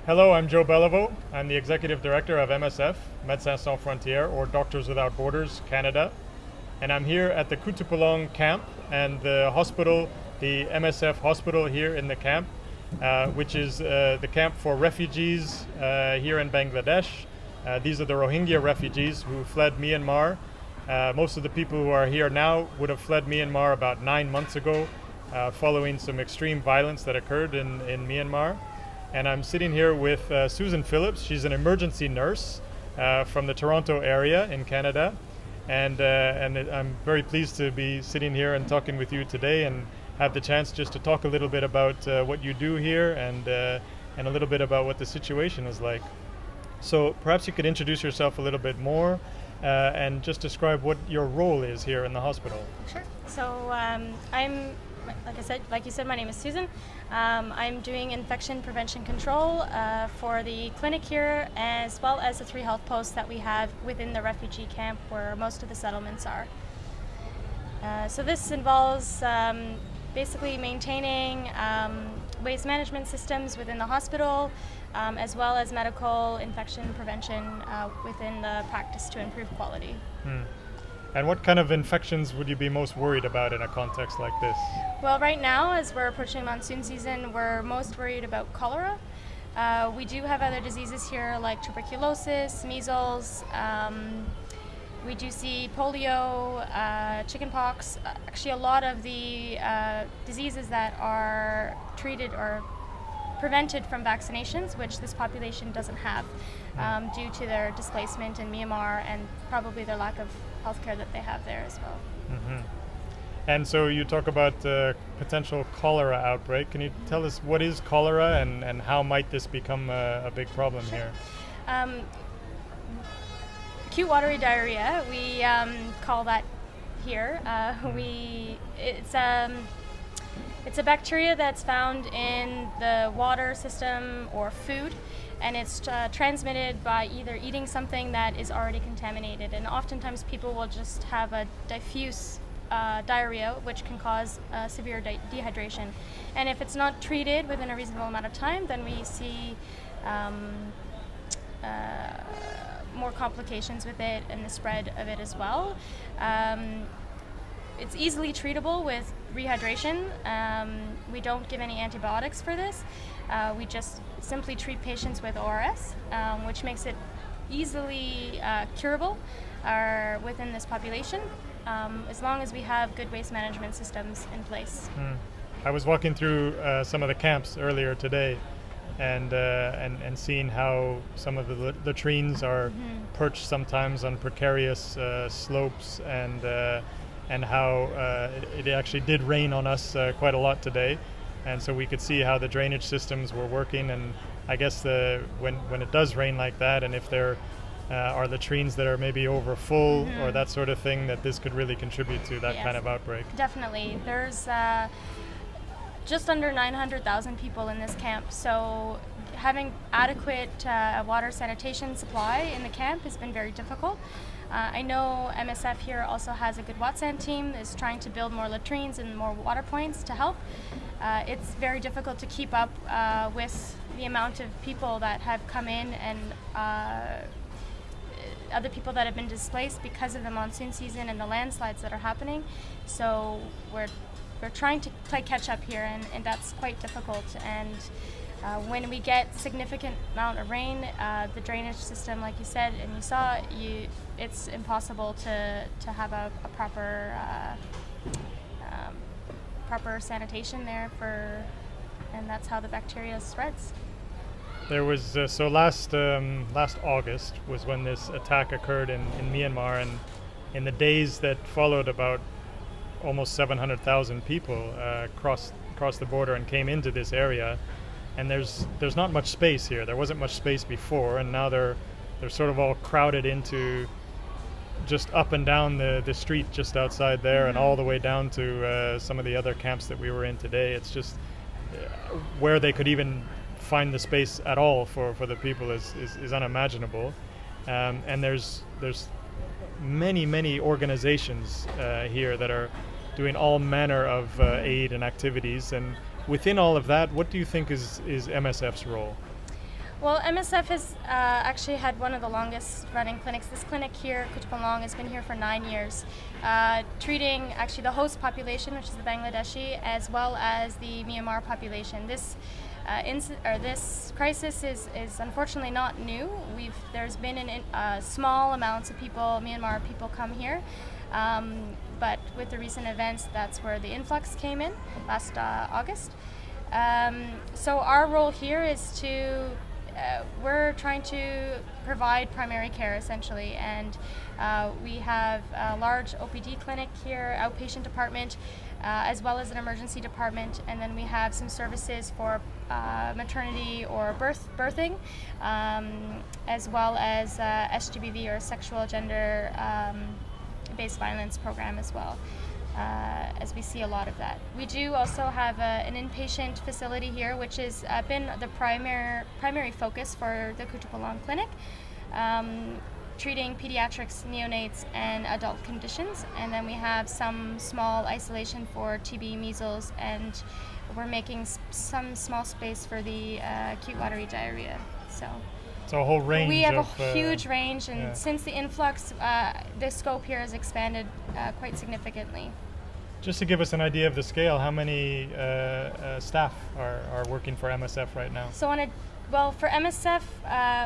Hello, I'm Joe Belliveau. I'm the Executive Director of MSF, Médecins Sans Frontières, or Doctors Without Borders Canada. And I'm here at the Kutupalong camp and the hospital, the MSF hospital here in the camp, which is the camp for refugees here in Bangladesh. These are the Rohingya refugees who fled Myanmar. Most of the people who are here now would have fled Myanmar about 9 months ago, following some extreme violence that occurred in Myanmar. And I'm sitting here with Susan Phillips. She's an emergency nurse from the Toronto area in Canada. And I'm very pleased to be sitting here and talking with you today and have the chance just to talk a little bit about what you do here and a little bit about what the situation is like. So perhaps you could introduce yourself a little bit more and just describe what your role is here in the hospital. Sure. So I'm, like you said, my name is Susan. I'm doing infection prevention control for the clinic here, as well as the 3 health posts that we have within the refugee camp where most of the settlements are. So this involves basically maintaining waste management systems within the hospital, as well as medical infection prevention within the practice to improve quality. And what kind of infections would you be most worried about in a context like this? Well, right now, as we're approaching monsoon season, we're most worried about cholera. We do have other diseases here like tuberculosis, measles. We do see polio, chickenpox. Actually, a lot of the diseases that are treated or prevented from vaccinations, which this population doesn't have due to their displacement in Myanmar and probably their lack of healthcare that they have there as well. Mm-hmm. And so you talk about potential cholera outbreak. Can you tell us what is cholera and how might this become a big problem here? Acute watery diarrhea, we call that here. It's a bacteria that's found in the water system or food, and it's transmitted by either eating something that is already contaminated, and oftentimes people will just have a diffuse diarrhea, which can cause severe dehydration. And if it's not treated within a reasonable amount of time, then we see more complications with it and the spread of it as well. It's easily treatable with rehydration. We don't give any antibiotics for this. We just simply treat patients with ORS, which makes it easily curable within this population, as long as we have good waste management systems in place. I was walking through some of the camps earlier today and seeing how some of the latrines are perched sometimes on precarious slopes and how it actually did rain on us quite a lot today. And so we could see how the drainage systems were working, and I guess when it does rain like that, and if there are latrines that are maybe over full or that sort of thing, that this could really contribute to that kind of outbreak. Definitely. There's just under 900,000 people in this camp, so having adequate water sanitation supply in the camp has been very difficult. I know MSF here also has a good Watsan team, is trying to build more latrines and more water points to help. It's very difficult to keep up with the amount of people that have come in and other people that have been displaced because of the monsoon season and the landslides that are happening. So we're trying to play catch up here, and that's quite difficult. And when we get significant amount of rain, the drainage system, like you said and you saw, it's impossible to have a proper sanitation there and that's how the bacteria spreads. There was so last August was when this attack occurred in Myanmar, and in the days that followed, about almost 700,000 people crossed the border and came into this area. And there's not much space here. There wasn't much space before, and now they're sort of all crowded into just up and down the street just outside there, and all the way down to some of the other camps that we were in today. It's just where they could even find the space at all for the people is unimaginable. And there's many organizations here that are doing all manner of aid and activities. And within all of that, what do you think is MSF's role? Well, MSF has actually had one of the longest running clinics. This clinic here, Kutupalong, has been here for 9 years, treating actually the host population, which is the Bangladeshi, as well as the Myanmar population. This this crisis is unfortunately not new. There's been small amounts of people, Myanmar people, come here, but with the recent events, that's where the influx came in last August. So our role here is we're trying to provide primary care essentially, and we have a large OPD clinic here, outpatient department, as well as an emergency department, and then we have some services for maternity or birthing, as well as SGBV, or sexual gender based violence program as well. As we see a lot of that. We do also have an inpatient facility here, which has been the primary focus for the Kutupalong clinic, treating pediatrics, neonates, and adult conditions. And then we have some small isolation for TB, measles, and we're making some small space for the acute watery diarrhea. So a whole range. We have a huge range, and since the influx, the scope here has expanded quite significantly. Just to give us an idea of the scale, how many staff are working for MSF right now? So for MSF,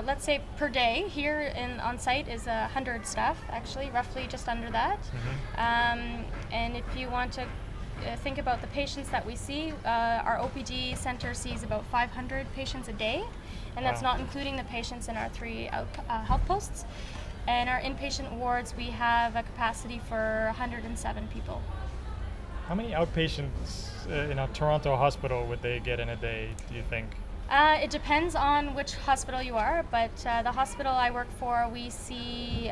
let's say per day here on site is 100 staff, actually, roughly just under that. Mm-hmm. And if you want to think about the patients that we see, our OPD center sees about 500 patients a day, and that's not including the patients in our 3 health posts. And our inpatient wards, we have a capacity for 107 people. How many outpatients in a Toronto hospital would they get in a day, do you think? It depends on which hospital you are, but the hospital I work for, we see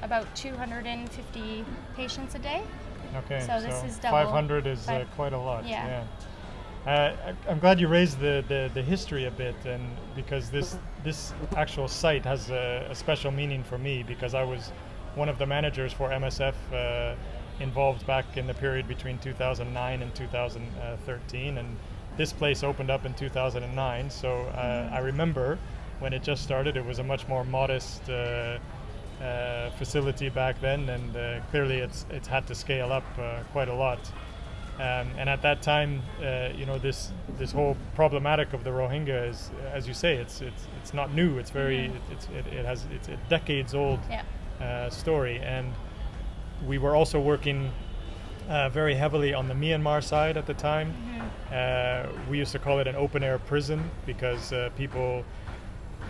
about 250 patients a day. Okay, so this is double. 500 is quite a lot. Yeah. I'm glad you raised the history a bit, and because this actual site has a special meaning for me, because I was one of the managers for MSF involved back in the period between 2009 and 2013, and this place opened up in 2009. So I remember when it just started, it was a much more modest facility back then, and clearly it's had to scale up quite a lot. And at that time, this whole problematic of the Rohingya is, as you say, it's not new. It's very it's a decades old story, and we were also working very heavily on the Myanmar side at the time. Mm-hmm. We used to call it an open-air prison because people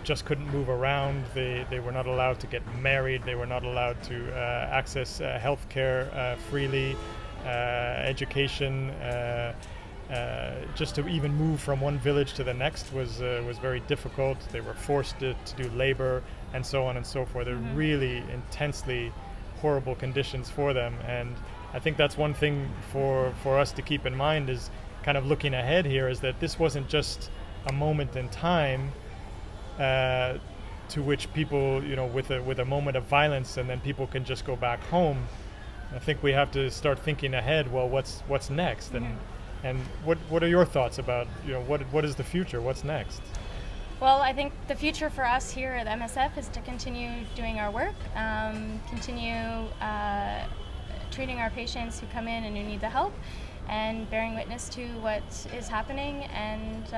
just couldn't move around. They were not allowed to get married. They were not allowed to access health care freely, education. Just to even move from one village to the next was very difficult. They were forced to do labor and so on and so forth. They're really intensely horrible conditions for them, and I think that's one thing for us to keep in mind, is kind of looking ahead here, is that this wasn't just a moment in time to which people, with a moment of violence, and then people can just go back home. I think we have to start thinking ahead. Well, what's next, and what are your thoughts about what is the future? What's next? Well, I think the future for us here at MSF is to continue doing our work, continue treating our patients who come in and who need the help, and bearing witness to what is happening, and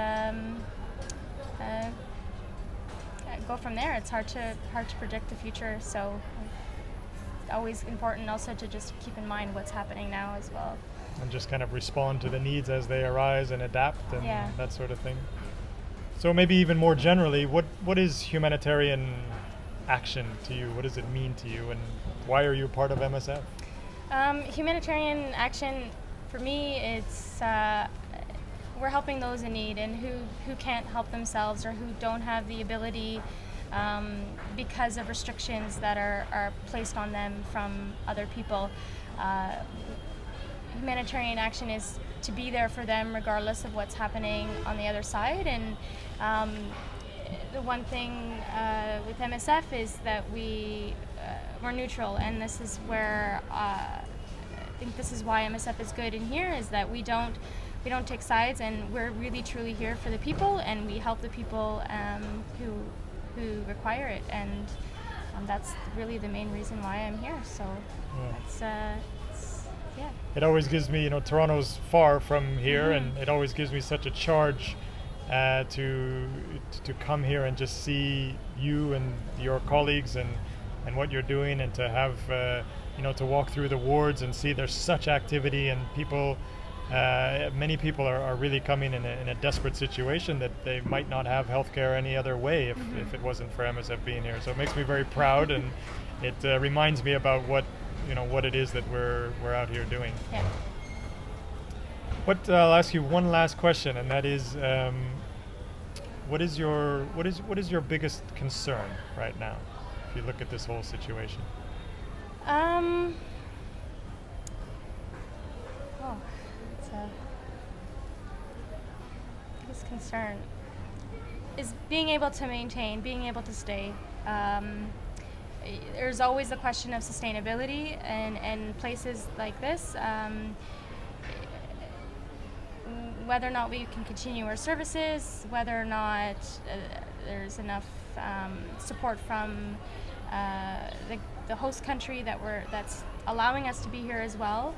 go from there. It's hard to predict the future, so it's always important also to just keep in mind what's happening now as well. And just kind of respond to the needs as they arise and adapt and that sort of thing. So maybe even more generally, what is humanitarian action to you? What does it mean to you, and why are you part of MSF? Humanitarian action, for me, it's we're helping those in need and who can't help themselves, or who don't have the ability because of restrictions that are placed on them from other people. Humanitarian action is to be there for them regardless of what's happening on the other side. And the one thing with MSF is that we're neutral, and this is where I think this is why MSF is good in here, is that we don't we don't take sides, and we're really truly here for the people, and we help the people who require it, and that's really the main reason why I'm here. So yeah. It always gives me, Toronto's far from here, and it always gives me such a charge to come here and just see you and your colleagues and what you're doing, and to have to walk through the wards and see there's such activity, and people, many people are really coming in a desperate situation that they might not have healthcare any other way if it wasn't for MSF being here. So it makes me very proud, and it reminds me about what it is that we're out here doing. Yeah. I'll ask you one last question, and that is, what is your biggest concern right now, if you look at this whole situation? It's a biggest concern is being able to maintain, being able to stay. There's always a question of sustainability, and places like this, whether or not we can continue our services, whether or not there's enough support from the host country that's allowing us to be here as well,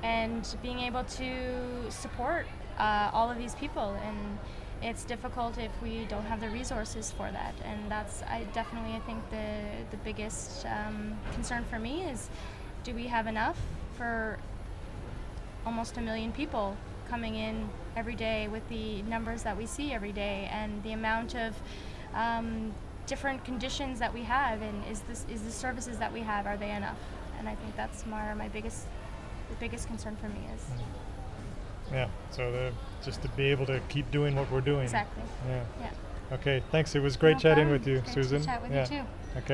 and being able to support all of these people. And it's difficult if we don't have the resources for that, and I think the biggest concern for me is, do we have enough for almost 1 million people coming in every day, with the numbers that we see every day, and the amount of different conditions that we have, and is the services that we have, are they enough? And I think that's the biggest concern for me is. Yeah, so just to be able to keep doing what we're doing. Exactly. Yeah. Yeah. Okay, thanks. It was great chatting with you, Great Susan. to chat with yeah. you too. Okay.